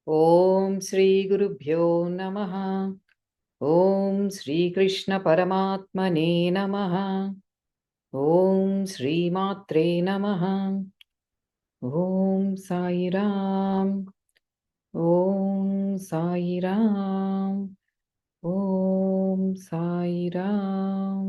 ఓం శ్రీ గురుభ్యో నమః. ఓం శ్రీకృష్ణ పరమాత్మనే నమః. ఓం శ్రీమాత్రే నమః. ఓం సాయిరాం. ఓం సాయిరాం. ఓం సాయిరాం.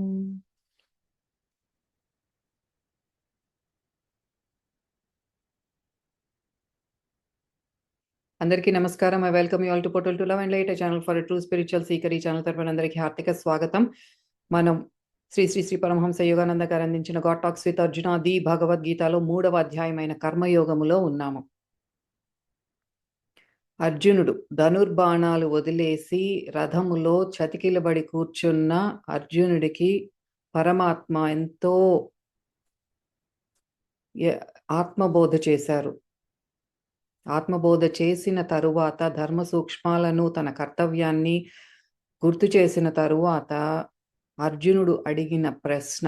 అందరికీ నమస్కారం. I welcome you all to portal to love and light channel for true spiritual seeker. ఈ ఛానల్ తరపున అందరికీ హార్దిక స్వాగతం. మనం శ్రీ శ్రీ శ్రీ పరమహంస యోగానంద గారు అందించిన God talks with Arjuna the భగవద్గీతలో 3వ అధ్యాయమైన కర్మయోగములో ఉన్నాము. అర్జునుడు ధనుర్బాణాలు వదిలేసి రథములో చతికిలబడి కూర్చున్న అర్జునుడికి పరమాత్మ ఎంతో ఆత్మబోధ చేశారు. ఆత్మబోధ చేసిన తరువాత ధర్మ సూక్ష్మాలను తన కర్తవ్యాన్ని గుర్తు చేసిన తరువాత అర్జునుడు అడిగిన ప్రశ్న,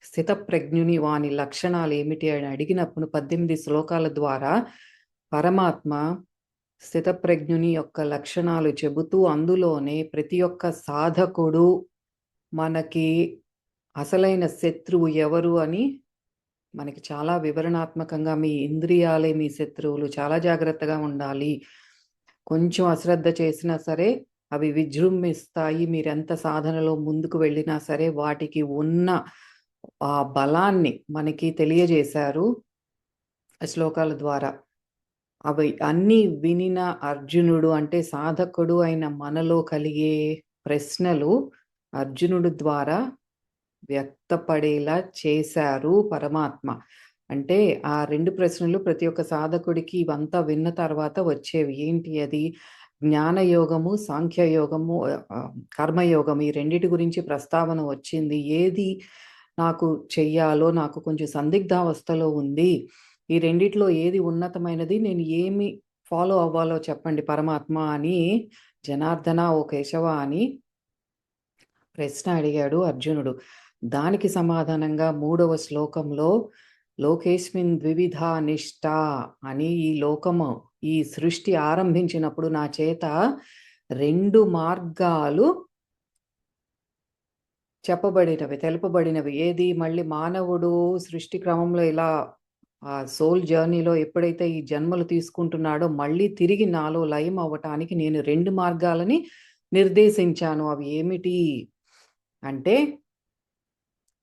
స్థితప్రజ్ఞుని వాని లక్షణాలు ఏమిటి అని అడిగినప్పుడు 18 శ్లోకాల ద్వారా పరమాత్మ స్థితప్రజ్ఞుని యొక్క లక్షణాలు చెబుతూ అందులోనే ప్రతి ఒక్క సాధకుడు మనకి అసలైన శత్రువు ఎవరు అని మనకి చాలా వివరణాత్మకంగా, మీ ఇంద్రియాలే మీ శత్రువులు, చాలా జాగ్రత్తగా ఉండాలి, కొంచెం అశ్రద్ధ చేసినా సరే అవి విజృంభిస్తాయి, మీరెంత సాధనలో ముందుకు వెళ్ళినా సరే వాటికి ఉన్న ఆ బలాన్ని మనకి తెలియజేశారు శ్లోకాల ద్వారా. అవి అన్నీ వినిన అర్జునుడు, అంటే సాధకుడు అయిన మనలో కలిగే ప్రశ్నలు అర్జునుడు ద్వారా వ్యక్తపడేలా చేశారు పరమాత్మ. అంటే ఆ 2 ప్రశ్నలు ప్రతి ఒక్క సాధకుడికి ఇవంతా విన్న తర్వాత వచ్చేవి. ఏంటి అది? జ్ఞానయోగము, సాంఖ్యయోగము, కర్మయోగం, ఈ రెండిటి గురించి ప్రస్తావన వచ్చింది. ఏది నాకు చెయ్యాలో, నాకు కొంచెం సందిగ్ధావస్థలో ఉంది, ఈ రెండిట్లో ఏది ఉన్నతమైనది, నేను ఏమి ఫాలో అవ్వాలో చెప్పండి పరమాత్మ అని జనార్దన ఓ కేశవ అని ప్రశ్న అడిగాడు అర్జునుడు. దానికి సమాధానంగా 3వ శ్లోకంలో లోకేస్మిన్ ద్వివిధ నిష్ఠ అని, ఈ లోకము, ఈ సృష్టి ఆరంభించినప్పుడు నా చేత 2 మార్గాలు చెప్పబడినవి, తెలుపబడినవి. ఏది? మళ్ళీ మానవుడు సృష్టి క్రమంలో ఇలా ఆ సోల్ జర్నీలో ఎప్పుడైతే ఈ జన్మలు తీసుకుంటున్నాడో మళ్ళీ తిరిగి నాలో లయం అవ్వటానికి నేను 2 మార్గాలని నిర్దేశించాను. అవి ఏమిటి అంటే,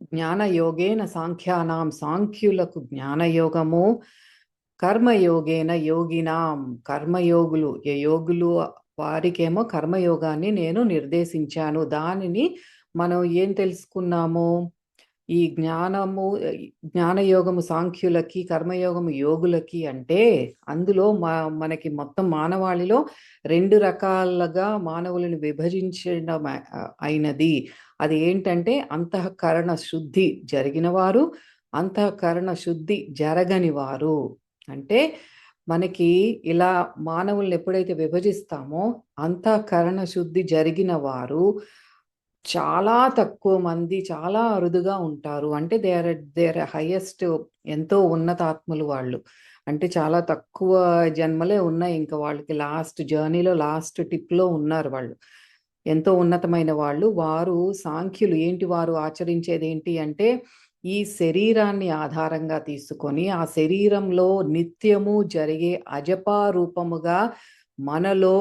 జ్ఞానయోగేన సాంఖ్యానాం, సాంఖ్యులకు జ్ఞానయోగము, కర్మయోగేన యోగినాం, కర్మయోగులు యోగులు వారికేమో కర్మయోగాన్ని నేను నిర్దేశించాను. దానిని మనం ఏం తెలుసుకున్నాము? ఈ జ్ఞానయోగము సాంఖ్యులకి, కర్మయోగము యోగులకి అంటే అందులో మనకి మొత్తం మానవాళిలో 2 రకాలుగా మానవులను విభజించడం అయినది. అది ఏంటంటే అంతఃకరణ శుద్ధి జరిగిన వారు, అంతఃకరణ శుద్ధి జరగని వారు. అంటే మనకి ఇలా మానవుల్ని ఎప్పుడైతే విభజిస్తామో అంతఃకరణ శుద్ధి జరిగిన వారు చాలా తక్కువ మంది, చాలా అరుదుగా ఉంటారు. అంటే దే ఆర్ హైయెస్ట్, ఎంతో ఉన్నతాత్ములు వాళ్ళు. అంటే చాలా తక్కువ జన్మలే ఉన్నాయి ఇంకా వాళ్ళకి, లాస్ట్ జర్నీలో లాస్ట్ టిప్లో ఉన్నారు వాళ్ళు, ఎంతో ఉన్నతమైన వాళ్ళు. వారు సాంఖ్యులు. ఏంటి వారు ఆచరించేది ఏంటి అంటే, ఈ శరీరాన్ని ఆధారంగా తీసుకొని ఆ శరీరంలో నిత్యము జరిగే అజపారూపముగా మనలో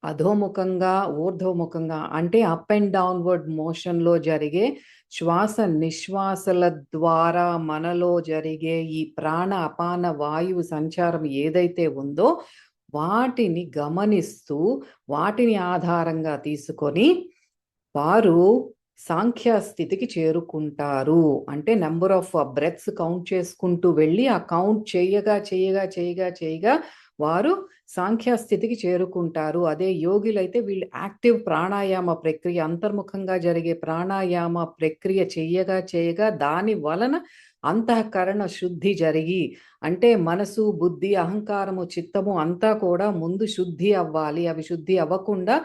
అధోముఖంగా, ఊర్ధ్వముఖంగా, అంటే అప్ అండ్ డౌన్వర్డ్ మోషన్లో జరిగే శ్వాస నిశ్వాసల ద్వారా మనలో జరిగే ఈ ప్రాణ అపాన వాయువు సంచారం ఏదైతే ఉందో వాటిని గమనిస్తూ వాటిని ఆధారంగా తీసుకొని వారు సాంఖ్య స్థితికి చేరుకుంటారు. అంటే నెంబర్ ఆఫ్ బ్రెత్స్ కౌంట్ చేసుకుంటూ వెళ్ళి ఆ కౌంట్ చేయగా వారు సాంఖ్యస్థితికి చేరుకుంటారు. అదే యోగులైతే వీళ్ళు యాక్టివ్ ప్రాణాయామ ప్రక్రియ, అంతర్ముఖంగా జరిగే ప్రాణాయామ ప్రక్రియ చేయగా దాని వలన అంతఃకరణ శుద్ధి జరిగి, అంటే మనసు, బుద్ధి, అహంకారము, చిత్తము అంతా కూడా ముందు శుద్ధి అవ్వాలి. అవి శుద్ధి అవ్వకుండా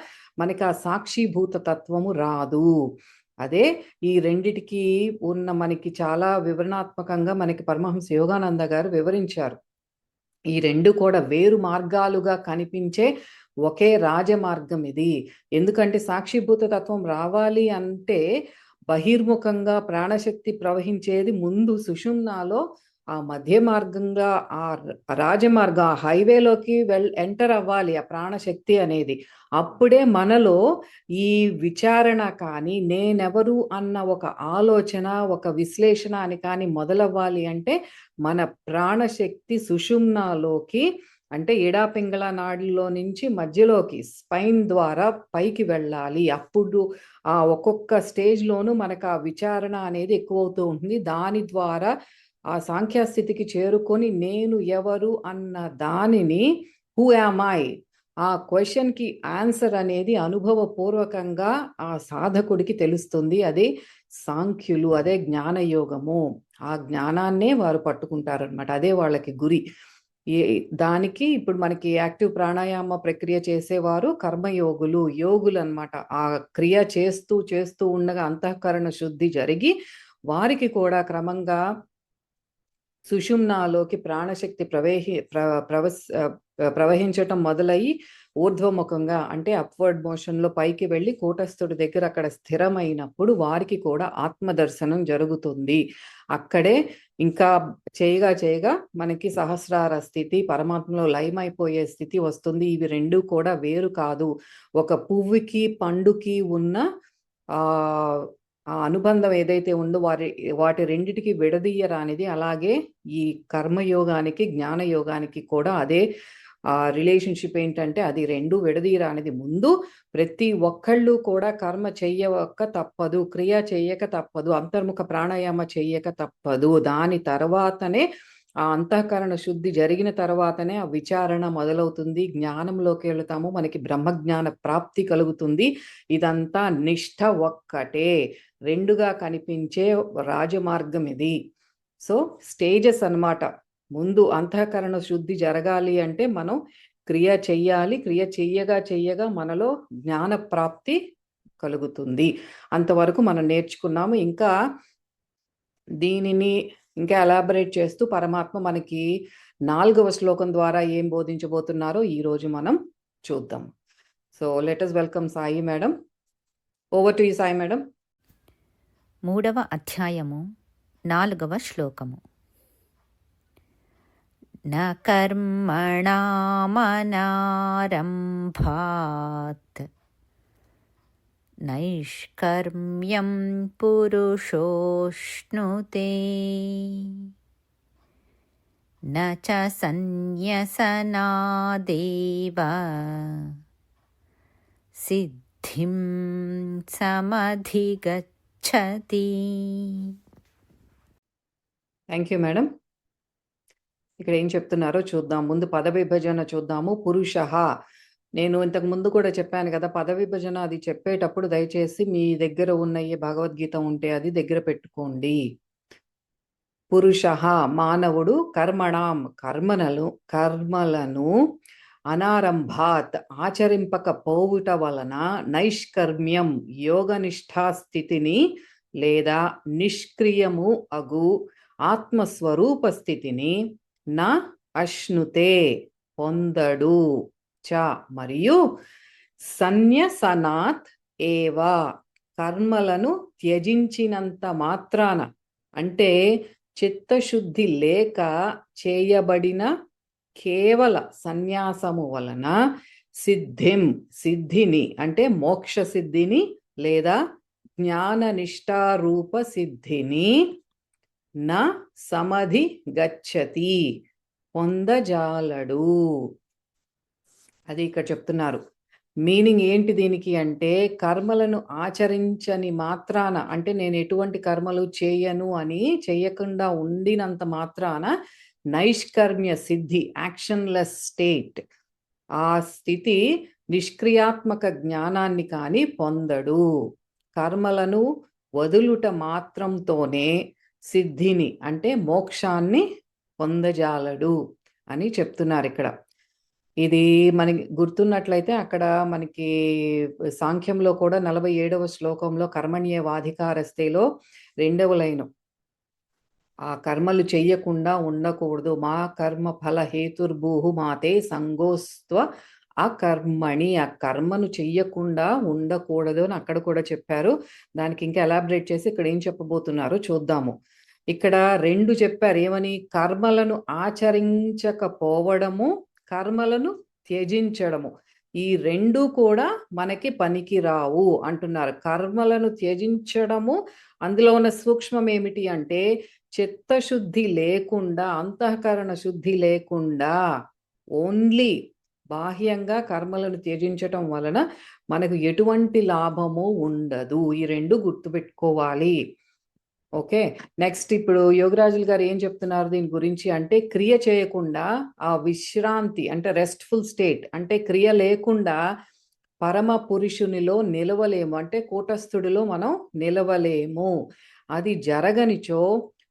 మనకి ఆ సాక్షిభూత తత్వము రాదు. అదే ఈ రెండిటికి ఉన్న మనకి చాలా వివరణాత్మకంగా మనకి పరమహంస యోగానంద గారు వివరించారు. ఈ రెండు కూడా వేరు మార్గాలుగా కనిపించే ఒకే రాజమార్గం ఇది. ఎందుకంటే సాక్షిభూత తత్వం రావాలి అంటే బహిర్ముఖంగా ప్రాణశక్తి ప్రవహించేది ముందు సుషుమ్నాలో ఆ మధ్య మార్గంగా ఆ రాజమార్గం ఆ హైవేలోకి ఎంటర్ అవ్వాలి ఆ ప్రాణశక్తి అనేది. అప్పుడే మనలో ఈ విచారణ కానీ నేనెవరు అన్న ఒక ఆలోచన ఒక విశ్లేషణ అని కానీ మొదలవ్వాలి అంటే మన ప్రాణశక్తి సుషుమ్నాలోకి అంటే ఎడాపింగళ నాడిలో నుంచి మధ్యలోకి స్పైన్ ద్వారా పైకి వెళ్ళాలి. అప్పుడు ఆ ఒక్కొక్క స్టేజ్లోనూ మనకు ఆ విచారణ అనేది ఎక్కువవుతూ ఉంటుంది. దాని ద్వారా ఆ సాంఖ్యస్థితికి చేరుకొని నేను ఎవరు అన్న దానిని హూ యామ్ ఐ ఆ క్వశ్చన్కి ఆన్సర్ అనేది అనుభవపూర్వకంగా ఆ సాధకుడికి తెలుస్తుంది. అదే సాంఖ్యులు, అదే జ్ఞానయోగము. ఆ జ్ఞానాన్నే వారు పట్టుకుంటారనమాట. అదే వాళ్ళకి గురి. దానికి ఇప్పుడు మనకి యాక్టివ్ ప్రాణాయామ ప్రక్రియ చేసేవారు కర్మయోగులు, యోగులు అనమాట. ఆ క్రియ చేస్తూ చేస్తూ ఉండగా అంతఃకరణ శుద్ధి జరిగి వారికి కూడా క్రమంగా సుషుమ్నాలోకి ప్రాణశక్తి ప్రవహించటం మొదలయ్యి ఊర్ధ్వముఖంగా అంటే అప్వర్డ్ మోషన్లో పైకి వెళ్ళి కూటస్థుడి దగ్గర అక్కడ స్థిరమైనప్పుడు వారికి కూడా ఆత్మదర్శనం జరుగుతుంది. అక్కడే ఇంకా చేయగా చేయగా మనకి సహస్రార స్థితి, పరమాత్మలో లయమైపోయే స్థితి వస్తుంది. ఇవి రెండు కూడా వేరు కాదు. ఒక పువ్వుకి పండుకి ఉన్న ఆ అనుబంధం ఏదైతే ఉందో వాటి రెండిటికి విడదీయరానిది. అలాగే ఈ కర్మయోగానికి జ్ఞానయోగానికి కూడా అదే రిలేషన్షిప్ ఏంటంటే అది రెండు విడదీయరానిది. ముందు ప్రతి ఒక్కళ్ళు కూడా కర్మ చెయ్యక తప్పదు, క్రియ చెయ్యక తప్పదు, అంతర్ముఖ ప్రాణాయామ చెయ్యక తప్పదు. దాని తర్వాతనే ఆ అంతఃకరణ శుద్ధి జరిగిన తర్వాతనే ఆ విచారణ మొదలవుతుంది. జ్ఞానంలోకి వెళతాము, మనకి బ్రహ్మజ్ఞాన ప్రాప్తి కలుగుతుంది. ఇదంతా నిష్ఠ ఒక్కటే, రెండుగా కనిపించే రాజమార్గం ఇది. సో స్టేజెస్ అన్నమాట. ముందు అంతఃకరణ శుద్ధి జరగాలి అంటే మనం క్రియ చెయ్యాలి. క్రియ చెయ్యగా చెయ్యగా మనలో జ్ఞాన ప్రాప్తి కలుగుతుంది. అంతవరకు మనం నేర్చుకున్నాము. ఇంకా దీనిని ఇంకా ఎలాబరేట్ చేస్తూ పరమాత్మ మనకి 4వ శ్లోకం ద్వారా ఏం బోధించబోతున్నారో ఈరోజు మనం చూద్దాం. So let us welcome Sai madam. Over to you Sai madam. 3వ అధ్యాయము 4వ శ్లోకము. న కర్మణామనారంభాత్ నైష్కర్మ్యం పురుషోష్ణుతే న చ సన్యసనాదేవ సిద్ధిం సమధిగచ్చతి. Thank you madam. ఇక్కడ ఏం చెప్తున్నారో చూద్దాం. ముందు పద విభజన చూద్దాము. పురుషః, నేను ఇంతకు ముందు కూడా చెప్పాను కదా, పద విభజన అది చెప్పేటప్పుడు దయచేసి మీ దగ్గర ఉన్న ఏ భగవద్గీత ఉంటే అది దగ్గర పెట్టుకోండి. పురుషః మానవుడు, కర్మణాం కర్మలను అనారంభాత్ ఆచరింపక పోవుట వలన నైష్కర్మ్యం యోగనిష్ఠా స్థితిని లేదా నిష్క్రియము అగు ఆత్మస్వరూప స్థితిని నా అశ్నుతే పొందడు చ మరియు సన్యసనాత్ ఏవా కర్మలను త్యజించినంత మాత్రాన అంటే చిత్తశుద్ధి లేక చేయబడిన కేవల సన్యాసము వలన సిద్ధిని అంటే మోక్ష సిద్ధిని లేదా జ్ఞాన నిష్ఠారూప సిద్ధిని న సమధి గచ్చతి పొందజాలడు. అది ఇక్కడ చెప్తున్నారు. మీనింగ్ ఏంటి దీనికి అంటే కర్మలను ఆచరించని మాత్రాన అంటే నేను ఎటువంటి కర్మలు చేయను అని చేయకుండా ఉండినంత మాత్రాన నైష్కర్మ్య సిద్ధి యాక్షన్లెస్ స్టేట్ ఆ స్థితి నిష్క్రియాత్మక జ్ఞానాన్ని కానీ పొందడు. కర్మలను వదులుట మాత్రంతోనే సిద్ధిని అంటే మోక్షాన్ని పొందజాలడు అని చెప్తున్నారు ఇక్కడ. ఇది మనకి గుర్తున్నట్లయితే అక్కడ మనకి సాంఖ్యంలో కూడా 47వ శ్లోకంలో కర్మణ్యేవాధికారస్తేలో 2వ లైను ఆ కర్మలు చెయ్యకుండా ఉండకూడదు. మా కర్మ ఫల హేతుర్భూహు మాతే సంగోస్త్వ అకర్మణి. ఆ కర్మను చెయ్యకుండా ఉండకూడదు అని అక్కడ కూడా చెప్పారు. దానికి ఇంకా ఎలాబరేట్ చేసి ఇక్కడ ఏం చెప్పబోతున్నారో చూద్దాము. ఇక్కడ 2 చెప్పారు. ఏమని? కర్మలను ఆచరించకపోవడము, కర్మలను త్యజించడము. ఈ 2 కూడా మనకి పనికి రావు అంటున్నారు. కర్మలను త్యజించడము, అందులో ఉన్న సూక్ష్మం ఏమిటి అంటే చిత్తశుద్ధి లేకుండా, అంతఃకరణ శుద్ధి లేకుండా ఓన్లీ బాహ్యంగా కర్మలను త్యజించటం వలన మనకు ఎటువంటి లాభము ఉండదు. ఈ 2 గుర్తుపెట్టుకోవాలి. ఓకే. నెక్స్ట్ ఇప్పుడు యోగరాజులు గారు ఏం చెప్తున్నారు దీని గురించి అంటే, క్రియ చేయకుండా ఆ విశ్రాంతి అంటే రెస్ట్‌ఫుల్ స్టేట్ అంటే క్రియ లేకుండా పరమ పురుషునిలో నిలవలేము. అంటే కూటస్థుడిలో మనం నిలవలేము. అది జరగనిచో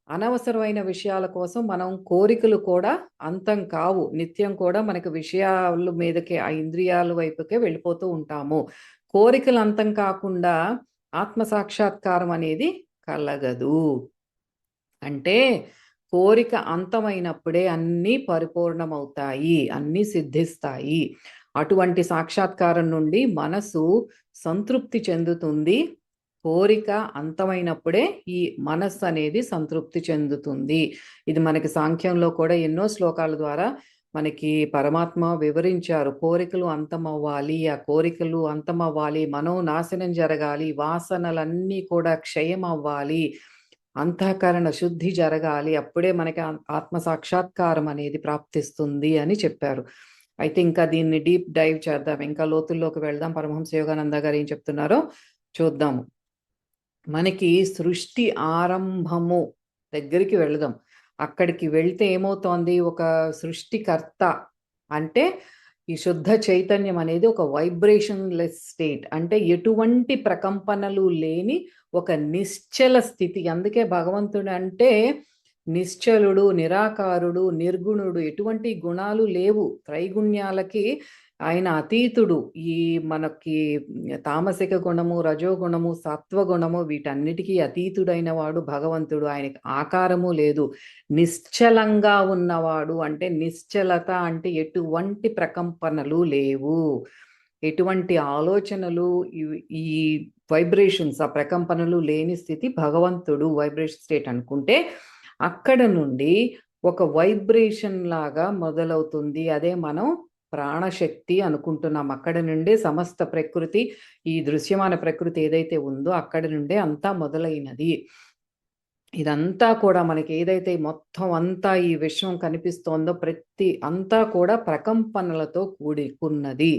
అనవసరమైన విషయాల కోసం మనం కోరికలు కూడా అంతం కావు. నిత్యం కూడా మనకు విషయాల మీదకే, ఆ ఇంద్రియాల వైపుకే వెళ్ళిపోతూ ఉంటాము. కోరికలు అంతం కాకుండా ఆత్మ సాక్షాత్కారం అనేది కలగదు. అంటే కోరిక అంతమైనప్పుడే అన్నీ పరిపూర్ణమవుతాయి, అన్నీ సిద్ధిస్తాయి. అటువంటి సాక్షాత్కారం నుండి మనసు సంతృప్తి చెందుతుంది. కోరిక అంతమైనప్పుడే ఈ మనస్సు అనేది సంతృప్తి చెందుతుంది. ఇది మనకి సాంఖ్యంలో కూడా ఎన్నో శ్లోకాల ద్వారా మనకి పరమాత్మ వివరించారు. కోరికలు అంతమవ్వాలి, ఆ కోరికలు అంతమవ్వాలి, మనోనాశనం జరగాలి, వాసనలన్నీ కూడా క్షయం అవ్వాలి, అంతఃకరణ శుద్ధి జరగాలి, అప్పుడే మనకి ఆత్మ సాక్షాత్కారం అనేది ప్రాప్తిస్తుంది అని చెప్పారు. అయితే ఇంకా దీన్ని డీప్ డైవ్ చేద్దాం, ఇంకా లోతుల్లోకి వెళ్దాం. పరమహంస యోగానంద గారు ఏం చెప్తున్నారో చూద్దాము. మనకి సృష్టి ఆరంభము దగ్గరికి వెళదాం. అక్కడికి వెళ్తే ఏమవుతోంది? ఒక సృష్టికర్త అంటే ఈ శుద్ధ చైతన్యం అనేది ఒక వైబ్రేషన్ లెస్ స్టేట్, అంటే ఎటువంటి ప్రకంపనలు లేని ఒక నిశ్చల స్థితి. అందుకే భగవంతుడు అంటే నిశ్చలుడు, నిరాకారుడు, నిర్గుణుడు, ఎటువంటి గుణాలు లేవు. త్రైగుణ్యాలకి ఆయన అతీతుడు. ఈ మనకి తామసిక గుణము, రజోగుణము, సత్వగుణము వీటన్నిటికీ అతీతుడైన వాడు భగవంతుడు. ఆయనకి ఆకారము లేదు. నిశ్చలంగా ఉన్నవాడు అంటే నిశ్చలత అంటే ఎటువంటి ప్రకంపనలు లేవు, ఎటువంటి ఆలోచనలు, ఈ వైబ్రేషన్స్, ఆ ప్రకంపనలు లేని స్థితి భగవంతుడు. వైబ్రేషన్ స్టేట్ అనుకుంటే అక్కడ నుండి ఒక వైబ్రేషన్ లాగా మొదలవుతుంది. అదే మనం ప్రాణశక్తి అనుకుంటున్నాం. అక్కడ నుండే సమస్త ప్రకృతి, ఈ దృశ్యమాన ప్రకృతి ఏదైతే ఉందో అక్కడి నుండే అంతా మొదలైనది. ఇదంతా కూడా మనకి ఏదైతే మొత్తం అంతా ఈ విశ్వం కనిపిస్తోందో ప్రతి అంతా కూడా ప్రకంపనలతో కూడుకున్నది.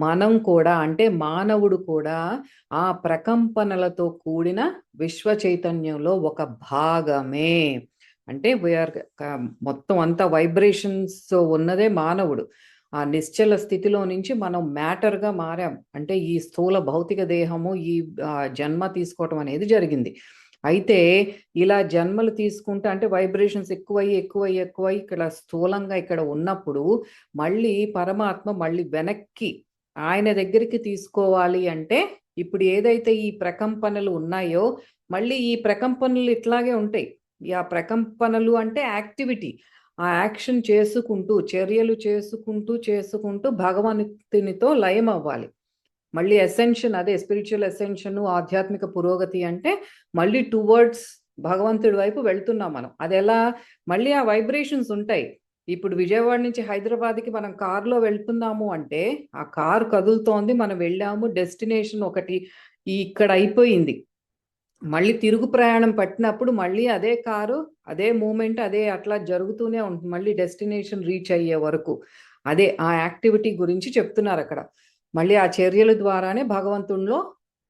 మనం కూడా అంటే మానవుడు కూడా ఆ ప్రకంపనలతో కూడిన విశ్వ చైతన్యంలో ఒక భాగమే. అంటే వీఆర్ మొత్తం అంతా వైబ్రేషన్స్ ఉన్నదే మానవుడు. ఆ నిశ్చల స్థితిలో నుంచి మనం మ్యాటర్గా మారాం. అంటే ఈ స్థూల భౌతిక దేహము ఈ జన్మ తీసుకోవటం అనేది జరిగింది. అయితే ఇలా జన్మలు తీసుకుంటే అంటే వైబ్రేషన్స్ ఎక్కువై ఇక్కడ స్థూలంగా ఇక్కడ ఉన్నప్పుడు మళ్ళీ పరమాత్మ మళ్ళీ వెనక్కి ఆయన దగ్గరికి తీసుకోవాలి అంటే ఇప్పుడు ఏదైతే ఈ ప్రకంపనలు ఉన్నాయో మళ్ళీ ఈ ప్రకంపనలు ఇట్లాగే ఉంటాయి. ఆ ప్రకంపనలు అంటే యాక్టివిటీ, ఆ యాక్షన్ చేసుకుంటూ, చర్యలు చేసుకుంటూ భగవంతునితో లయం అవ్వాలి. మళ్ళీ అసెన్షన్, అదే స్పిరిచువల్ అసెన్షన్, ఆధ్యాత్మిక పురోగతి అంటే మళ్ళీ టువర్డ్స్ భగవంతుడి వైపు వెళ్తున్నాం మనం. అది ఎలా? మళ్ళీ ఆ వైబ్రేషన్స్ ఉంటాయి. ఇప్పుడు విజయవాడ నుంచి హైదరాబాద్కి మనం కారులో వెళ్తున్నాము అంటే ఆ కారు కదులుతోంది, మనం వెళ్ళాము, డెస్టినేషన్ ఒకటి ఇక్కడ అయిపోయింది. మళ్ళీ తిరుగు ప్రయాణం పట్టినప్పుడు మళ్ళీ అదే కారు, అదే మూమెంట్, అదే అట్లా జరుగుతూనే ఉంటుంది మళ్ళీ డెస్టినేషన్ రీచ్ అయ్యే వరకు. అదే ఆ యాక్టివిటీ గురించి చెప్తున్నారు అక్కడ. మళ్ళీ ఆ చర్యల ద్వారానే భగవంతునిలో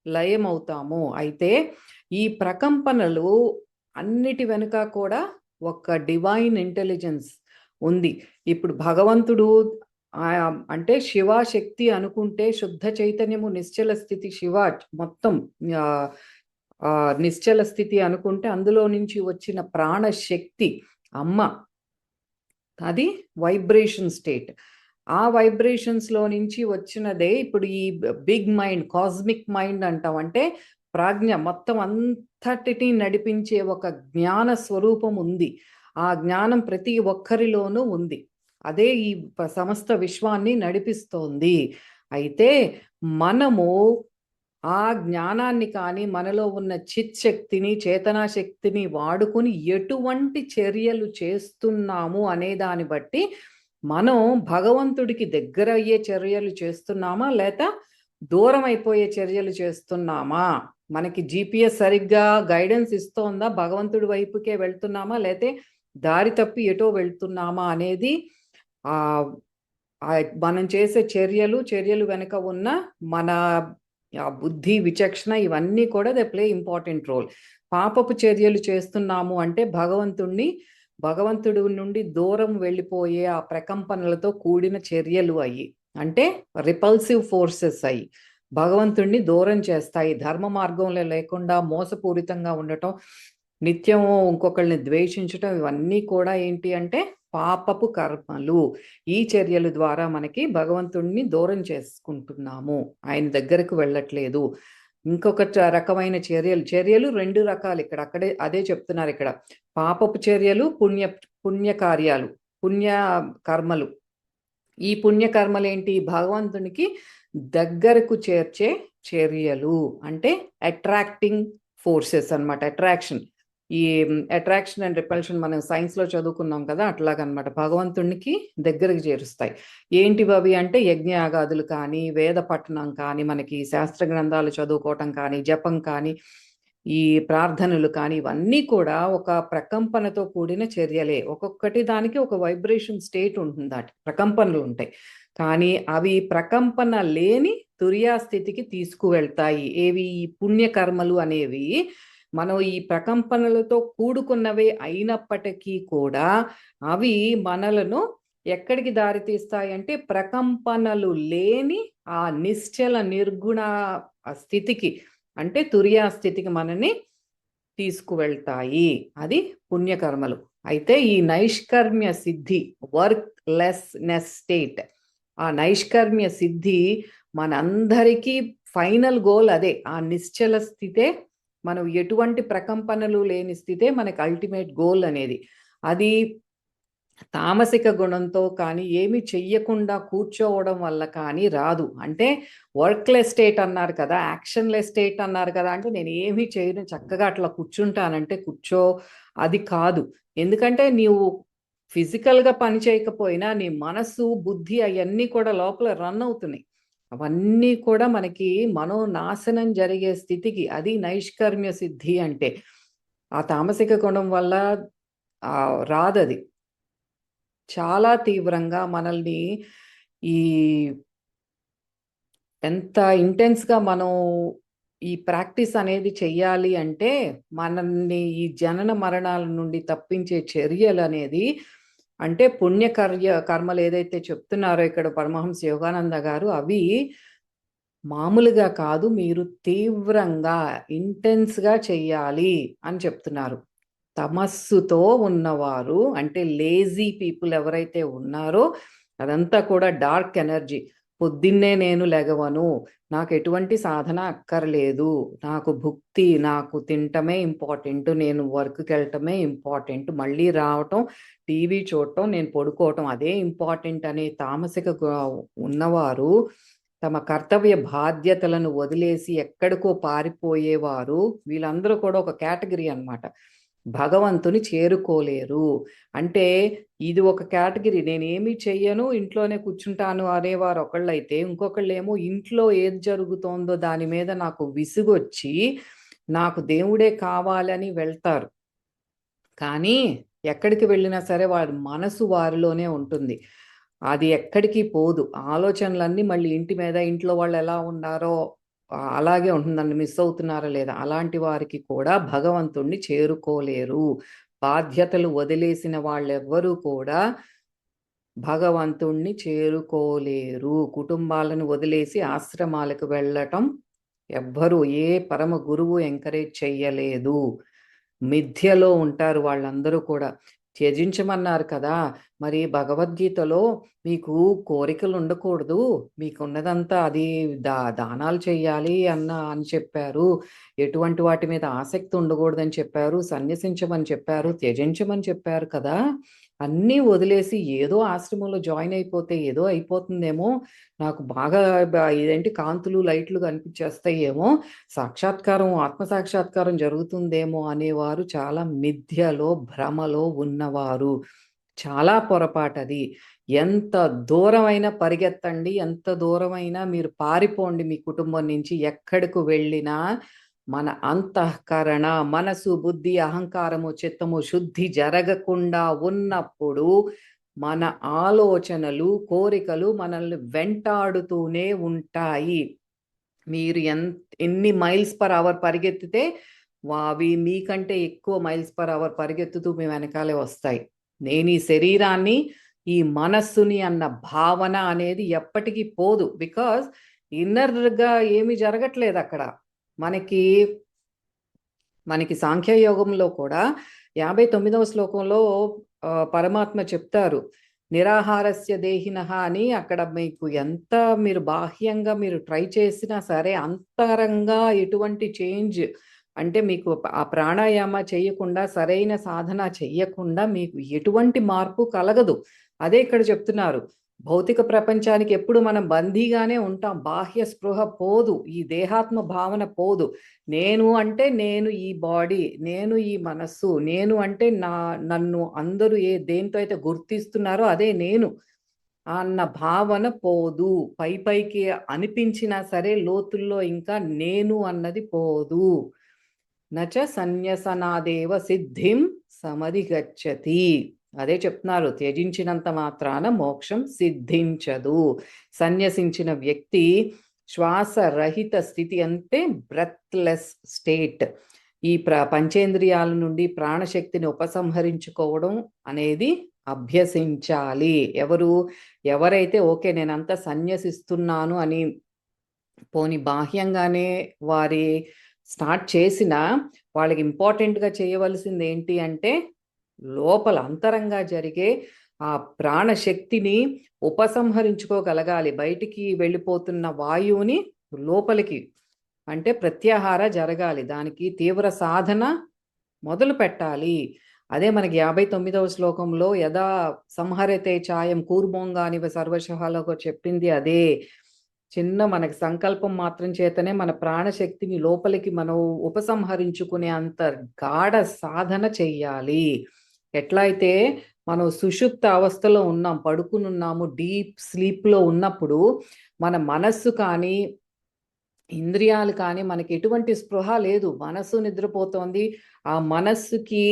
లయం అవుతాము. అయితే ఈ ప్రకంపనలు అన్నిటి వెనుక కూడా ఒక డివైన్ ఇంటెలిజెన్స్ ఉంది. ఇప్పుడు భగవంతుడు అంటే శివశక్తి అనుకుంటే శుద్ధ చైతన్యము నిశ్చల స్థితి శివ మొత్తం నిశ్చల స్థితి అనుకుంటే అందులో నుంచి వచ్చిన ప్రాణశక్తి అమ్మ, అది వైబ్రేషన్ స్టేట్. ఆ వైబ్రేషన్స్లో నుంచి వచ్చినదే ఇప్పుడు ఈ బిగ్ మైండ్, కాస్మిక్ మైండ్ అంటాం. అంటే ప్రాజ్ఞ మొత్తం అంతటిని నడిపించే ఒక జ్ఞాన స్వరూపం ఉంది. ఆ జ్ఞానం ప్రతి ఒక్కరిలోనూ ఉంది. అదే ఈ సమస్త విశ్వాన్ని నడిపిస్తోంది. అయితే మనము ఆ జ్ఞానాన్ని కానీ మనలో ఉన్న చిత్ శక్తిని, చేతనా శక్తిని వాడుకొని ఎటువంటి చర్యలు చేస్తున్నాము అనే దాన్ని బట్టి మనం భగవంతుడికి దగ్గర అయ్యే చర్యలు చేస్తున్నామా, లేక దూరం అయిపోయే చర్యలు చేస్తున్నామా? మనకి జీపీఎస్ సరిగ్గా గైడెన్స్ ఇస్తోందా? భగవంతుడి వైపుకే వెళ్తున్నామా, లేతే దారి తప్పి ఎటో వెళ్తున్నామా అనేది మనం చేసే చర్యలు వెనుక ఉన్న మన బుద్ధి, విచక్షణ ఇవన్నీ కూడా దే ప్లే ఇంపార్టెంట్ రోల్. పాపపు చర్యలు చేస్తున్నాము అంటే భగవంతుడి నుండి దూరం వెళ్ళిపోయే ఆ ప్రకంపనలతో కూడిన చర్యలు అయ్యి, అంటే రిపల్సివ్ ఫోర్సెస్ అయ్యి భగవంతుడిని దూరం చేస్తాయి. ధర్మ మార్గంలో లేకుండా మోసపూరితంగా ఉండటం, నిత్యం ఇంకొకళ్ళని ద్వేషించటం, ఇవన్నీ కూడా ఏంటి అంటే పాపపు కర్మలు. ఈ చర్యల ద్వారా మనకి భగవంతుడిని దూరం చేసుకుంటున్నాము, ఆయన దగ్గరకు వెళ్ళట్లేదు. ఇంకొక రకమైన చర్యలు 2 రకాలు ఇక్కడ, అదే చెప్తున్నారు ఇక్కడ. పాపపు చర్యలు, పుణ్యకార్యాలు, పుణ్య కర్మలు. ఈ పుణ్యకర్మలు ఏంటి? భగవంతునికి దగ్గరకు చేర్చే చర్యలు, అంటే అట్రాక్టింగ్ ఫోర్సెస్ అన్నమాట. ఈ అట్రాక్షన్ అండ్ రిపల్షన్ మనం సైన్స్లో చదువుకున్నాం కదా, అట్లాగనమాట. భగవంతునికి దగ్గరకు చేరుస్తాయి. ఏంటివి అవి అంటే యజ్ఞయాగాదులు కానీ, వేద పఠనం కానీ, మనకి శాస్త్ర గ్రంథాలు చదువుకోవటం కానీ, జపం కానీ, ఈ ప్రార్థనలు కానీ, ఇవన్నీ కూడా ఒక ప్రకంపనతో కూడిన చర్యలే. ఒక్కొక్కటి దానికి ఒక వైబ్రేషన్ స్టేట్ ఉంటుంది, ప్రకంపనలు ఉంటాయి. కానీ అవి ప్రకంపన లేని తురియా స్థితికి తీసుకువెళ్తాయి. ఏవి? ఈ పుణ్యకర్మలు అనేవి మనం ఈ ప్రకంపనలతో కూడుకున్నవే అయినప్పటికీ కూడా అవి మనలను ఎక్కడికి దారితీస్తాయంటే ప్రకంపనలు లేని ఆ నిశ్చల నిర్గుణ స్థితికి, అంటే తురియా స్థితికి మనని తీసుకువెళ్తాయి. అది పుణ్యకర్మలు. అయితే ఈ నైష్కర్మ్య సిద్ధి, వర్క్ లెస్నెస్ స్టేట్, ఆ నైష్కర్మ్య సిద్ధి మనందరికీ ఫైనల్ గోల్ అదే. ఆ నిశ్చల స్థితే, మనం ఎటువంటి ప్రకంపనలు లేని స్థితే మనకి అల్టిమేట్ గోల్ అనేది. అది తామసిక గుణంతో కానీ, ఏమి చెయ్యకుండా కూర్చోవడం వల్ల కానీ రాదు. అంటే వర్క్లెస్ స్టేట్ అన్నారు కదా, యాక్షన్లెస్ స్టేట్ అన్నారు కదా, అంటే నేను ఏమీ చేయను, చక్కగా అట్లా కూర్చుంటానంటే అది కాదు. ఎందుకంటే నీవు ఫిజికల్గా పని చేయకపోయినా నీ మనసు, బుద్ధి అవన్నీ కూడా లోపల రన్ అవుతున్నాయి. అవన్నీ కూడా మనకి మనోనాశనం జరిగే స్థితికి, అది నైష్కర్మ్య సిద్ధి అంటే. ఆ తామసిక గుణం వల్ల రాదది. చాలా తీవ్రంగా మనల్ని ఈ ఎంత ఇంటెన్స్గా మనం ఈ ప్రాక్టీస్ అనేది చెయ్యాలి అంటే, మనల్ని ఈ జనన మరణాల నుండి తప్పించే చర్యలు అనేది, అంటే కర్మలు ఏదైతే చెప్తున్నారో ఇక్కడ పరమహంస యోగానంద గారు, అవి మామూలుగా కాదు, మీరు తీవ్రంగా ఇంటెన్స్గా చెయ్యాలి అని చెప్తున్నారు. తమస్సుతో ఉన్నవారు, అంటే లేజీ పీపుల్ ఎవరైతే ఉన్నారో, అదంతా కూడా డార్క్ ఎనర్జీ. పొద్దున్నే నేను లెగవను, నాకు ఎటువంటి సాధన అక్కర్లేదు, నాకు భుక్తి, నాకు తినటమే ఇంపార్టెంట్, నేను వర్క్కి వెళ్ళటమే ఇంపార్టెంట్, మళ్ళీ రావటం, టీవీ చూడటం, నేను పడుకోవటం అదే ఇంపార్టెంట్ అనే తామసిక ఉన్నవారు, తమ కర్తవ్య బాధ్యతలను వదిలేసి ఎక్కడికో పారిపోయేవారు, వీళ్ళందరూ కూడా ఒక కేటగిరీ అన్నమాట. భగవంతుని చేరుకోలేరు. అంటే ఇది ఒక కేటగిరీ. నేనేమి చెయ్యను, ఇంట్లోనే కూర్చుంటాను అనేవారు ఒకళ్ళైతే, ఇంకొకళ్ళేమో ఇంట్లో ఏది జరుగుతోందో దాని మీద నాకు విసుగొచ్చి నాకు దేవుడే కావాలని వెళ్తారు. కానీ ఎక్కడికి వెళ్ళినా సరే వారి మనసు వారిలోనే ఉంటుంది, అది ఎక్కడికి పోదు. ఆలోచనలన్నీ మళ్ళీ ఇంటి మీద, ఇంట్లో వాళ్ళు ఎలా ఉన్నారో అలాగే ఉంటుందండి, మిస్ అవుతున్నారా లేదా. అలాంటి వారికి కూడా భగవంతుణ్ణి చేరుకోలేరు. బాధ్యతలు వదిలేసిన వాళ్ళెవ్వరూ కూడా భగవంతుణ్ణి చేరుకోలేరు. కుటుంబాలను వదిలేసి ఆశ్రమాలకు వెళ్ళటం ఎవ్వరూ, ఏ పరమ గురువు ఎంకరేజ్ చెయ్యలేదు. మిథ్యలో ఉంటారు వాళ్ళందరూ కూడా. త్యజించమన్నారు కదా! మరి భగవద్గీతలో మీకు కోరికలు ఉండకూడదు. మీకున్నదంతా అది దానాలు చెయ్యాలి అని చెప్పారు. ఎటువంటి వాటి మీద ఆసక్తి ఉండకూడదని చెప్పారు. సన్యసించమని చెప్పారు. త్యజించమని చెప్పారు కదా! అన్నీ వదిలేసి ఏదో ఆశ్రమంలో జాయిన్ అయిపోతే ఏదో అయిపోతుందేమో, నాకు బాగా ఇదేంటి కాంతులు, లైట్లు కనిపించేస్తాయేమో, ఆత్మ సాక్షాత్కారం జరుగుతుందేమో అనేవారు చాలా మిథ్యలో, భ్రమలో ఉన్నవారు. చాలా పొరపాటది. ఎంత దూరమైనా పరిగెత్తండి, ఎంత దూరమైనా మీరు పారిపోండి మీ కుటుంబం నుంచి. ఎక్కడికి వెళ్ళినా మన అంతఃకరణ, మనసు, బుద్ధి, అహంకారము, చిత్తము శుద్ధి జరగకుండా ఉన్నప్పుడు మన ఆలోచనలు, కోరికలు మనల్ని వెంటాడుతూనే ఉంటాయి. మీరు ఎన్ని మైల్స్ పర్ అవర్ పరిగెత్తితే అవి మీకంటే ఎక్కువ మైల్స్ పర్ అవర్ పరిగెత్తుతూ మీ వెనకాలే వస్తాయి. నేను ఈ శరీరాన్ని, ఈ మనస్సుని అన్న భావన అనేది ఎప్పటికీ పోదు. బికాజ్ ఇన్నర్‌గా ఏమీ జరగట్లేదు అక్కడ. మనకి సాంఖ్యయోగంలో కూడా 59వ శ్లోకంలో పరమాత్మ చెప్తారు. నిరాహారస్య దేహినః అని. అక్కడ మీకు ఎంత మీరు బాహ్యంగా మీరు ట్రై చేసినా సరే అంతరంగా ఎటువంటి చేంజ్ అంటే మీకు ఆ ప్రాణాయామ చేయకుండా, సరైన సాధన చెయ్యకుండా మీకు ఎటువంటి మార్పు కలగదు. అదే ఇక్కడ చెప్తున్నారు. భౌతిక ప్రపంచానికి ఎప్పుడు మనం బందీగానే ఉంటాం. బాహ్య స్పృహ పోదు. ఈ దేహాత్మ భావన పోదు. నేను అంటే నేను ఈ బాడీ, నేను ఈ మనస్సు, నేను అంటే నన్ను అందరూ దేంతో అయితే గుర్తిస్తున్నారో అదే నేను అన్న భావన పోదు. పైకి అనిపించినా సరే లోతుల్లో ఇంకా నేను అన్నది పోదు. నచ సన్యసనాదేవ సిద్ధిం సమధిగచ్చతి. అదే చెప్తున్నారు. త్యజించినంత మాత్రాన మోక్షం సిద్ధించదు. సన్యసించిన వ్యక్తి శ్వాస రహిత స్థితి అంటే బ్రెత్లెస్ స్టేట్. ఈ పంచేంద్రియాల నుండి ప్రాణశక్తిని ఉపసంహరించుకోవడం అనేది అభ్యసించాలి. ఎవరైతే ఓకే నేనంతా సన్యసిస్తున్నాను అని పోని బాహ్యంగానే వారి స్టార్ట్ చేసినా వాళ్ళకి ఇంపార్టెంట్‌గా చేయవలసింది ఏంటి అంటే లోపల అంతరంగా జరిగే ఆ ప్రాణశక్తిని ఉపసంహరించుకోగలగాలి. బయటికి వెళ్ళిపోతున్న వాయువుని లోపలికి అంటే ప్రత్యాహార జరగాలి. దానికి తీవ్ర సాధన మొదలు పెట్టాలి. అదే మనకి 59వ శ్లోకంలో యదా సంహరతే చాయం కూర్మోంగానివ సర్వశఃలో చెప్పింది అదే. మనకి సంకల్పం మాత్రం చేతనే మన ప్రాణశక్తిని లోపలికి మనం ఉపసంహరించుకునే అంత గాఢ సాధన చెయ్యాలి. ఎట్లా అయితే మనం సుషుప్త అవస్థలో ఉన్నాం, పడుకునున్నాము, డీప్ స్లీప్‌లో ఉన్నప్పుడు మన మనస్సు కానీ, ఇంద్రియాలు కానీ మనకి ఎటువంటి స్పృహ లేదు. మనస్సు నిద్రపోతోంది. ఆ మనస్సుకి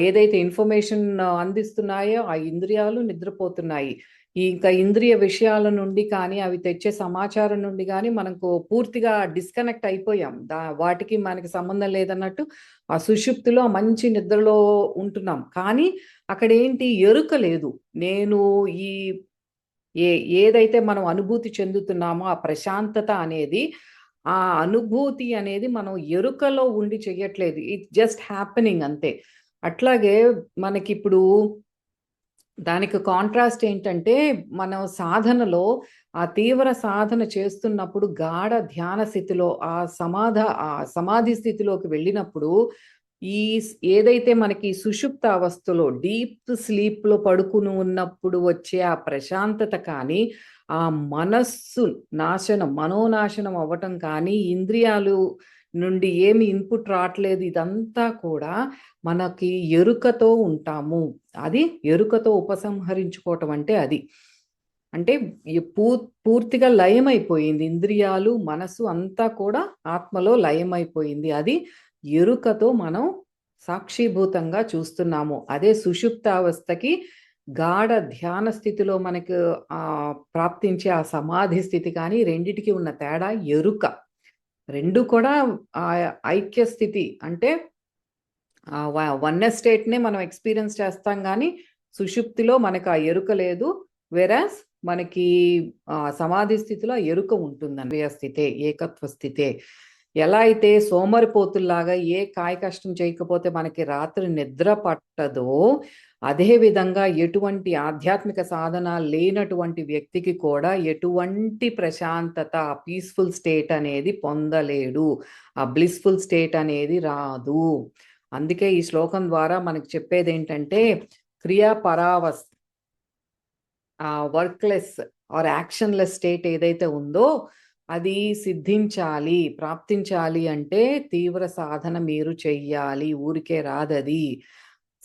ఏదైతే ఇన్ఫర్మేషన్ అందిస్తున్నాయో ఆ ఇంద్రియాలు నిద్రపోతున్నాయి. ఇంకా ఇంద్రియ విషయాల నుండి కానీ, అవి తెచ్చే సమాచారం నుండి గానీ మనకు పూర్తిగా డిస్కనెక్ట్ అయిపోయాం. వాటికి మనకి సంబంధం లేదన్నట్టు ఆ సుషుప్తిలో మంచి నిద్రలో ఉంటున్నాం. కానీ అక్కడేంటి ఎరుక లేదు. నేను ఈ ఏదైతే మనం అనుభూతి చెందుతున్నామో ఆ ప్రశాంతత అనేది, ఆ అనుభూతి అనేది మనం ఎరుకలో ఉండి చెయ్యట్లేదు. ఇట్స్ జస్ట్ హ్యాపెనింగ్ అంతే. అట్లాగే మనకిప్పుడు దానికి కాంట్రాస్ట్ ఏంటంటే, మనం సాధనలో ఆ తీవ్ర సాధన చేస్తున్నప్పుడు గాఢ ధ్యాన స్థితిలో ఆ సమాధి స్థితిలోకి వెళ్ళినప్పుడు ఏదైతే మనకి సుషుప్త అవస్థలో డీప్ స్లీప్‌లో పడుకుని ఉన్నప్పుడు వచ్చే ఆ ప్రశాంతత కానీ, ఆ మనస్సు మనోనాశనం అవ్వటం కానీ, ఇంద్రియాలు నుండి ఏమి ఇన్‌పుట్ రాట్లేదు. ఇదంతా కూడా మనకి ఎరుకతో ఉంటాము. అది ఎరుకతో ఉపసంహరించుకోవటం అంటే అది. అంటే ఈ పూర్తిగా లయమైపోయింది. ఇంద్రియాలు, మనసు అంతా కూడా ఆత్మలో లయమైపోయింది. అది ఎరుకతో మనం సాక్షిభూతంగా చూస్తున్నాము. అదే సుషుప్తావస్థకి గాఢ ధ్యాన స్థితిలో మనకు ప్రాప్తించే ఆ సమాధి స్థితి కానీ రెండిటికి ఉన్న తేడా ఎరుక. 2 కూడా ఐక్య స్థితి అంటే వన్నెస్ స్టేట్‌నే మనం ఎక్స్‌పీరియన్స్ చేస్తాం గానీ, సుషుప్తిలో మనకు ఆ ఎరుక లేదు. వెరాస్ మనకి సమాధి స్థితిలో ఆ ఎరుక ఉంటుందండి. స్థితే, ఏకత్వ స్థితే. ఎలా అయితే సోమరిపోతుల్లాగా ఏ కాయ కష్టం చేయకపోతే మనకి రాత్రి నిద్ర పట్టదో, అదేవిధంగా ఎటువంటి ఆధ్యాత్మిక సాధన లేనటువంటి వ్యక్తికి కూడా ఎటువంటి ప్రశాంతత, పీస్ఫుల్ స్టేట్ అనేది పొందలేడు. ఆ బ్లిస్ఫుల్ స్టేట్ అనేది రాదు. అందుకే ఈ శ్లోకం ద్వారా మనకు చెప్పేదేంటంటే క్రియాపరావస్థ, వర్క్‌లెస్ ఆర్ యాక్షన్‌లెస్ స్టేట్ ఏదైతే ఉందో అది సిద్ధించాలి, ప్రాప్తించాలి అంటే తీవ్ర సాధన మీరు చెయ్యాలి. ఊరికే రాదది.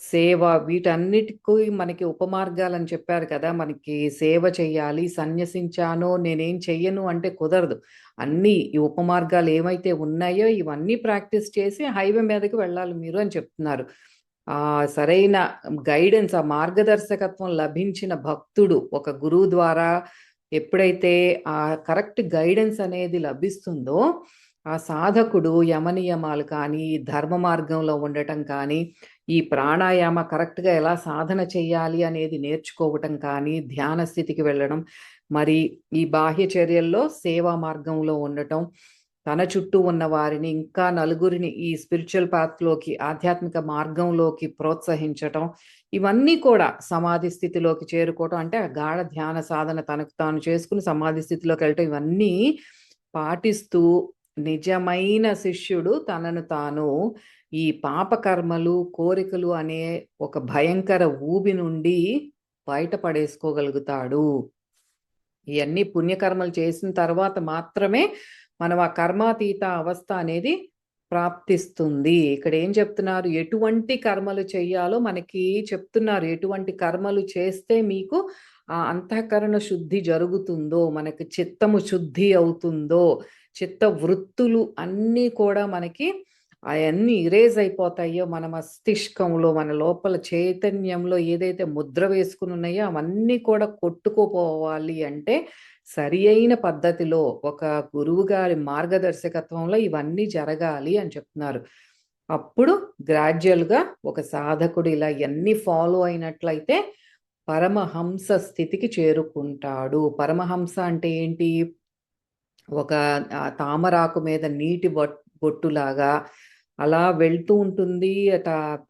సేవ వీటన్నిటికి మనకి ఉపమార్గాలని చెప్పారు కదా! మనకి సేవ చెయ్యాలి, సన్యసించాను, నేనేం చెయ్యను అంటే కుదరదు. అన్నీ ఈ ఉపమార్గాలు ఏమైతే ఉన్నాయో ఇవన్నీ ప్రాక్టీస్ చేసి హైవే మీదకి వెళ్ళాలి మీరు అని చెప్తున్నారు. సరైన గైడెన్స్, ఆ మార్గదర్శకత్వం లభించిన భక్తుడు ఒక గురువు ద్వారా ఎప్పుడైతే ఆ కరెక్ట్ గైడెన్స్ అనేది లభిస్తుందో, ఆ సాధకుడు యమనియమాలు కానీ, ధర్మ మార్గంలో ఉండటం కానీ, ఈ ప్రాణాయామ కరెక్ట్‌గా ఎలా సాధన చేయాలి అనేది నేర్చుకోవటం కానీ, ధ్యాన స్థితికి వెళ్ళడం, మరి ఈ బాహ్య చర్యల్లో సేవా మార్గంలో ఉండటం, తన చుట్టూ ఉన్న వారిని ఇంకా నలుగురిని ఈ స్పిరిచువల్ పాత్‌లోకి, ఆధ్యాత్మిక మార్గంలోకి ప్రోత్సహించటం, ఇవన్నీ కూడా సమాధి స్థితిలోకి చేరుకోవటం అంటే ఆ గాఢ ధ్యాన సాధన తనకు తాను చేసుకుని సమాధి స్థితిలోకెళ్ళటం ఇవన్నీ పాటిస్తూ నిజమైన శిష్యుడు తనను తాను ఈ పాపకర్మలు, కోరికలు అనే ఒక భయంకర ఊబి నుండి బయటపడేసుకోగలుగుతాడు. ఇయన్నీ పుణ్యకర్మలు చేసిన తర్వాత మాత్రమే మనం ఆ కర్మాతీత అవస్థ అనేది ప్రాప్తిస్తుంది. ఇక్కడ ఏం చెప్తున్నారు? ఎటువంటి కర్మలు చెయ్యాలో మనకి చెప్తున్నారు. ఎటువంటి కర్మలు చేస్తే మీకు ఆ అంతఃకరణ శుద్ధి జరుగుతుందో, మనకి చిత్తము శుద్ధి అవుతుందో, చిత్త వృత్తులు అన్నీ కూడా మనకి అయన్నీ ఇరేజ్ అయిపోతాయో, మన మస్తిష్కంలో, మన లోపల చైతన్యంలో ఏదైతే ముద్ర వేసుకుని ఉన్నాయో అవన్నీ కూడా కొట్టుకుపోవాలి అంటే సరి అయిన పద్ధతిలో ఒక గురువు గారి మార్గదర్శకత్వంలో ఇవన్నీ జరగాలి అని చెప్తున్నారు. అప్పుడు గ్రాడ్యుయల్‌గా ఒక సాధకుడు ఇలా ఇయన్నీ ఫాలో అయినట్లయితే పరమహంస స్థితికి చేరుకుంటాడు. పరమహంస అంటే ఏంటి? ఒక తామరాకు మీద నీటి బొట్టులాగా అలా వెళ్తూ ఉంటుంది.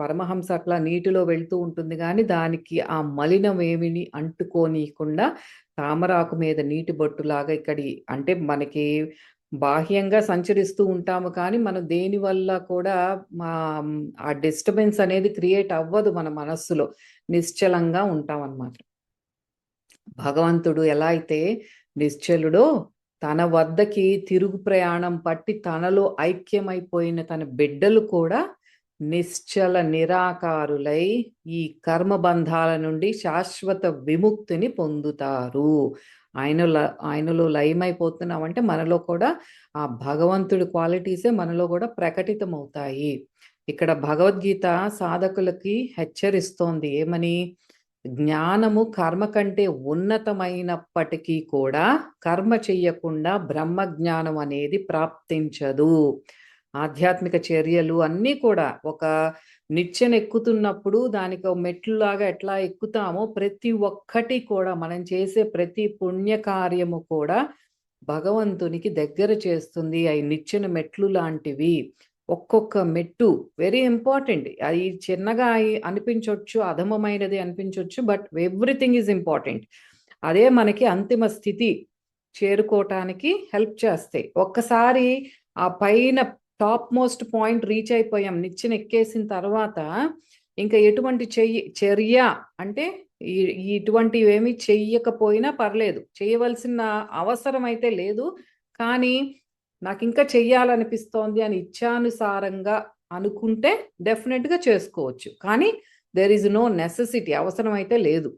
పరమహంస అట్లా నీటిలో వెళ్తూ ఉంటుంది గానీ, దానికి ఆ మలినం ఏమిని అంటుకోనీయకుండా తామరాకు మీద నీటి బొట్టులాగా అంటే మనకి బాహ్యంగా సంచరిస్తూ ఉంటాము కానీ, మనం దేనివల్ల కూడా ఆ డిస్టర్బెన్స్ అనేది క్రియేట్ అవ్వదు మన మనస్సులో. నిశ్చలంగా ఉంటామనమాట. భగవంతుడు ఎలా అయితే నిశ్చలుడో, తన వద్దకి తిరుగు ప్రయాణం పట్టి తనలో ఐక్యమైపోయిన తన బిడ్డలు కూడా నిశ్చల నిరాకారులై ఈ కర్మబంధాల నుండి శాశ్వత విముక్తిని పొందుతారు. ఆయనలో లయమైపోతున్నామంటే మనలో కూడా ఆ భగవంతుడి క్వాలిటీసే మనలో కూడా ప్రకటితమవుతాయి. ఇక్కడ భగవద్గీత సాధకులకి హెచ్చరిస్తోంది ఏమని? జ్ఞానము కర్మ కంటే ఉన్నతమైనప్పటికీ కూడా కర్మ చెయ్యకుండా బ్రహ్మ జ్ఞానం అనేది ప్రాప్తించదు. ఆధ్యాత్మిక చర్యలు అన్నీ కూడా ఒక నిచ్చెనెక్కుతున్నప్పుడు దానికి ఒక మెట్లులాగా ఎట్లా ఎక్కుతామో ప్రతి ఒక్కటి కూడా మనం చేసే ప్రతి పుణ్య కార్యము కూడా భగవంతునికి దగ్గర చేస్తుంది. అయి నిచ్చెన మెట్లు లాంటివి. ఒక్కొక్క మెట్టు వెరీ ఇంపార్టెంట్. అది చిన్నగా అనిపించొచ్చు, అధమమైనది అనిపించొచ్చు. But everything is important. అదే మనకి అంతిమ స్థితి చేరుకోవటానికి హెల్ప్ చేస్తాయి. ఒక్కసారి ఆ పైన టాప్ మోస్ట్ పాయింట్ రీచ్ అయిపోయాం. నిచ్చెన ఎక్కేసిన తర్వాత ఇంకా ఎటువంటి చర్య అంటే ఇటువంటివేమీ చెయ్యకపోయినా పర్లేదు. చేయవలసిన అవసరం అయితే లేదు. కానీ నాకింకా చెయ్యాలనిపిస్తోంది అని ఇచ్ఛానుసారంగా అనుకుంటే డెఫినెట్‌గా చేసుకోవచ్చు. కానీ దేర్ ఈజ్ నో నెసెసిటీ, అవసరం అయితే లేదు.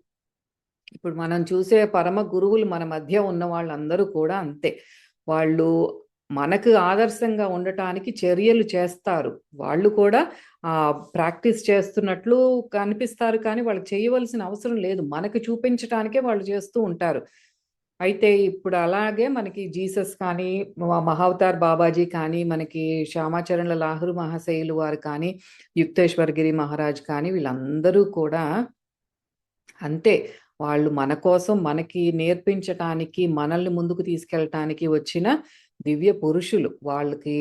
ఇప్పుడు మనం చూసే పరమ గురువులు మన మధ్య ఉన్న వాళ్ళందరూ కూడా అంతే. వాళ్ళు మనకు ఆదర్శంగా ఉండటానికి చర్యలు చేస్తారు. వాళ్ళు కూడా ప్రాక్టీస్ చేస్తున్నట్లు కనిపిస్తారు కానీ వాళ్ళు చేయవలసిన అవసరం లేదు. మనకు చూపించటానికే వాళ్ళు చేస్తూ ఉంటారు. అయితే ఇప్పుడు అలాగే మనకి జీసస్ కానీ, మహావతార్ బాబాజీ కానీ, మనకి శ్యామాచరణల లాహిరు మహాశయులు వారు కానీ, యుక్తేశ్వర్ గిరి మహారాజ్ కానీ వీళ్ళందరూ కూడా అంతే. వాళ్ళు మన కోసం మనకి నేర్పించటానికి, మనల్ని ముందుకు తీసుకెళ్ళటానికి వచ్చిన దివ్య పురుషులు. వాళ్ళకి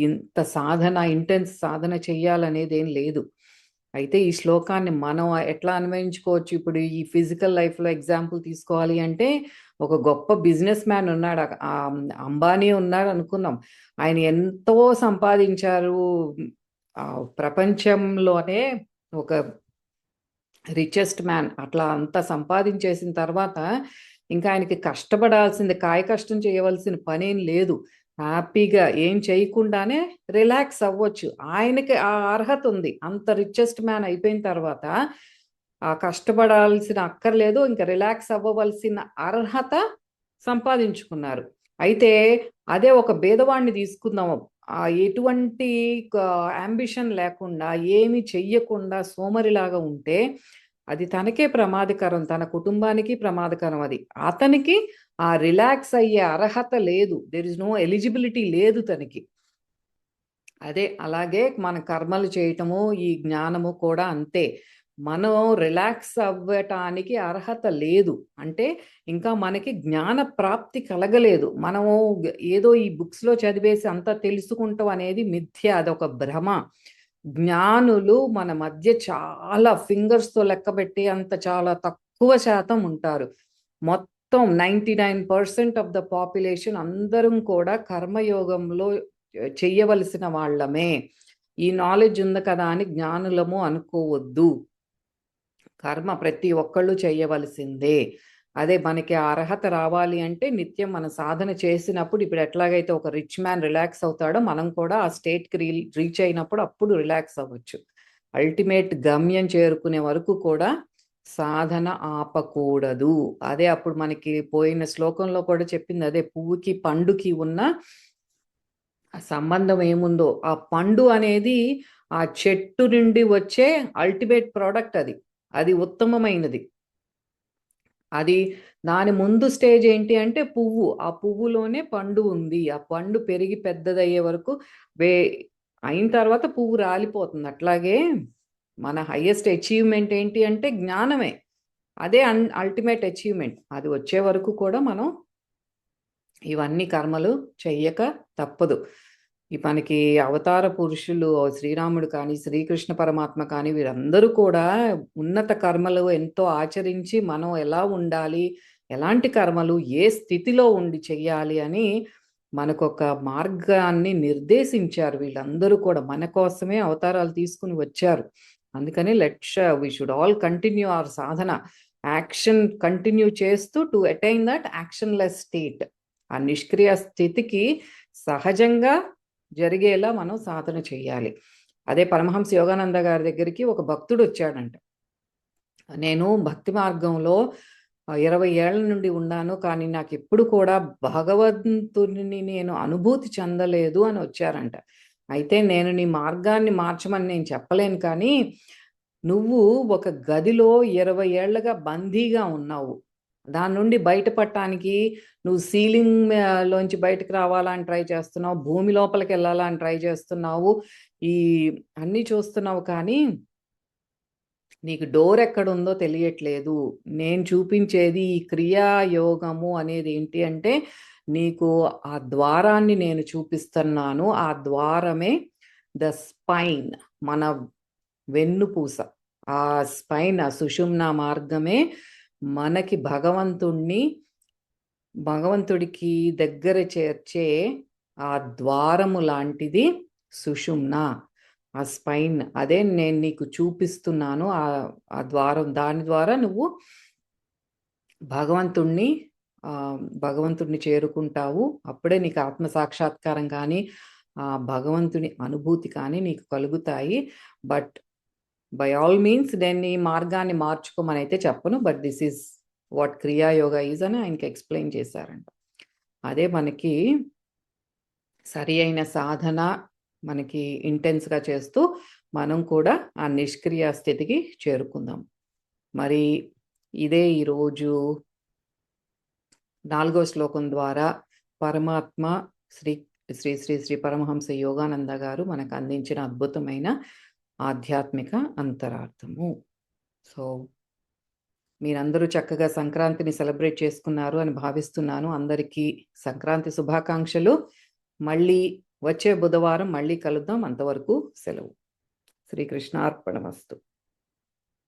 ఇంత సాధన, ఇంటెన్స్ సాధన చెయ్యాలనేదేం లేదు. అయితే ఈ శ్లోకాన్ని మనం ఎట్లా అన్వయించుకోవచ్చు? ఇప్పుడు ఈ ఫిజికల్ లైఫ్‌లో ఎగ్జాంపుల్ తీసుకోవాలి అంటే, ఒక గొప్ప బిజినెస్ మ్యాన్ ఉన్నాడు. అంబానీ ఉన్నాడు అనుకుందాం. ఆయన ఎంతో సంపాదించారు. ప్రపంచంలోనే ఒక రిచెస్ట్ మ్యాన్. అట్లా అంత సంపాదించేసిన తర్వాత, ఇంకా ఆయనకి కష్టపడాల్సింది, కాయ కష్టం చేయవలసిన పనేం లేదు. హ్యాపీగా ఏం చేయకుండానే రిలాక్స్ అవ్వచ్చు. ఆయనకి ఆ అర్హత ఉంది. అంత రిచెస్ట్ మ్యాన్ అయిపోయిన తర్వాత, కష్టపడాల్సిన అక్కర్లేదు. ఇంకా రిలాక్స్ అవ్వవలసిన అర్హత సంపాదించుకున్నారు. అయితే అదే ఒక బీదవాడిని తీసుకుందాం. ఎటువంటి యాంబిషన్ లేకుండా, ఏమి చెయ్యకుండా సోమరిలాగా ఉంటే, అది తనకే ప్రమాదకరం. తన కుటుంబానికి ప్రమాదకరం అది. అతనికి ఆ రిలాక్స్ అయ్యే అర్హత లేదు. దేర్ ఇస్ నో ఎలిజిబిలిటీ లేదు తనకి. అదే అలాగే మన కర్మలు చేయటము, ఈ జ్ఞానము కూడా అంతే. మనం రిలాక్స్ అవ్వటానికి అర్హత లేదు. అంటే ఇంకా మనకి జ్ఞాన ప్రాప్తి కలగలేదు. మనము ఏదో ఈ బుక్స్‌లో చదివేసి అంతా తెలుసుకుంటాం అనేది మిథ్య. అదొక భ్రమ. జ్ఞానులు మన మధ్య చాలా ఫింగర్స్‌తో లెక్కబెట్టే అంత చాలా తక్కువ శాతం ఉంటారు. మొత్తం 99% ఆఫ్ ద పాపులేషన్ అందరం కూడా కర్మయోగంలో చెయ్యవలసిన వాళ్ళమే. ఈ నాలెడ్జ్ ఉంది కదా అని జ్ఞానులము అనుకోవద్దు. కర్మ ప్రతి ఒక్కళ్ళు చేయవలసిందే. అదే మనకి ఆ అర్హత రావాలి అంటే నిత్యం మనం సాధన చేసినప్పుడు, ఇప్పుడు ఎట్లాగైతే ఒక రిచ్ మ్యాన్ రిలాక్స్ అవుతాడో, మనం కూడా ఆ స్టేట్‌కి రీచ్ అయినప్పుడు అప్పుడు రిలాక్స్ అవ్వచ్చు. అల్టిమేట్ గమ్యం చేరుకునే వరకు కూడా సాధన ఆపకూడదు. అదే అప్పుడు మనకి పోయిన శ్లోకంలో కూడా చెప్పింది అదే. పువ్వుకి, పండుకి ఉన్న ఆ సంబంధం ఏముందో, ఆ పండు అనేది ఆ చెట్టు నుండి వచ్చే అల్టిమేట్ ప్రొడక్ట్ అది. అది ఉత్తమమైనది. అది దాని ముందు స్టేజ్ ఏంటి అంటే పువ్వు. ఆ పువ్వులోనే పండు ఉంది. ఆ పండు పెరిగి పెద్దదయ్యే వరకు వే అయిన తర్వాత పువ్వు రాలిపోతుంది. అట్లాగే మన హైయెస్ట్ అచీవ్‌మెంట్ ఏంటి అంటే జ్ఞానమే. అదే అల్టిమేట్ అచీవ్‌మెంట్. అది వచ్చే వరకు కూడా మనం ఇవన్నీ కర్మలు చెయ్యక తప్పదు. మనకి అవతార పురుషులు శ్రీరాముడు కానీ, శ్రీకృష్ణ పరమాత్మ కానీ, వీరందరూ కూడా ఉన్నత కర్మలు ఎంతో ఆచరించి మనం ఎలా ఉండాలి, ఎలాంటి కర్మలు ఏ స్థితిలో ఉండి చెయ్యాలి అని మనకొక మార్గాన్ని నిర్దేశించారు. వీళ్ళందరూ కూడా మన కోసమే అవతారాలు తీసుకొని వచ్చారు. అందుకని we should all continue our sadhana. Action continue చేస్తూ to attain that actionless state. ఆ నిష్క్రియ స్థితికి సహజంగా జరిగేలా మనం సాధన చెయ్యాలి. అదే పరమహంస యోగానంద గారి దగ్గరికి ఒక భక్తుడు వచ్చాడంట. నేను భక్తి మార్గంలో 20 ఏళ్ల నుండి ఉన్నాను. కానీ నాకెప్పుడు కూడా భగవంతుడిని నేను అనుభూతి చెందలేదు అని వచ్చారంట. అయితే నేను నీ మార్గాన్ని మార్చమని నేను చెప్పలేను కానీ, నువ్వు ఒక గదిలో 20 ఏళ్లుగా బందీగా ఉన్నావు. దాని నుండి బయటపడటానికి నువ్వు సీలింగ్ లోంచి బయటకి రావాలని ట్రై చేస్తున్నావు. భూమి లోపలికెళ్ళాలని ట్రై చేస్తున్నావు. ఈ అన్నీ చూస్తున్నావు కానీ, నీకు డోర్ ఎక్కడుందో తెలియట్లేదు. నేను చూపించేది ఈ క్రియాయోగము అనేది ఏంటి అంటే, నీకు ఆ ద్వారాన్ని నేను చూపిస్తున్నాను. ఆ ద్వారమే ద స్పైన్. మన వెన్నుపూస. ఆ స్పైన్, ఆ సుషుమ్నా మార్గమే మనకి భగవంతుడికి దగ్గర చేర్చే ఆ ద్వారము లాంటిది సుషుమ్న. ఆ స్పైన్. అదే నేను నీకు చూపిస్తున్నాను. ఆ ద్వారం. దాని ద్వారా నువ్వు భగవంతుడిని భగవంతుడిని చేరుకుంటావు. అప్పుడే నీకు ఆత్మ సాక్షాత్కారం కానీ, భగవంతుని అనుభూతి కానీ నీకు కలుగుతాయి. బట్ బై ఆల్ మీన్స్ నేను ఈ మార్గాన్ని మార్చుకోమనైతే చెప్పను. But this is what Kriya Yoga is అని ఆయనకి ఎక్స్‌ప్లెయిన్ చేశారంట. అదే మనకి సరి అయిన సాధన మనకి ఇంటెన్స్‌గా చేస్తూ మనం కూడా ఆ నిష్క్రియ స్థితికి చేరుకుందాం. మరి ఇదే ఈరోజు 4వ శ్లోకం ద్వారా పరమాత్మ శ్రీ శ్రీ శ్రీ శ్రీ పరమహంస యోగానంద గారు మనకు అందించిన అద్భుతమైన ఆధ్యాత్మిక అంతరార్థము. సో, మీరందరూ చక్కగా సంక్రాంతిని సెలబ్రేట్ చేసుకున్నారు అని భావిస్తున్నాను. అందరికీ సంక్రాంతి శుభాకాంక్షలు. మళ్ళీ వచ్చే బుధవారం మళ్ళీ కలుద్దాం. అంతవరకు సెలవు. శ్రీకృష్ణార్పణమస్తు.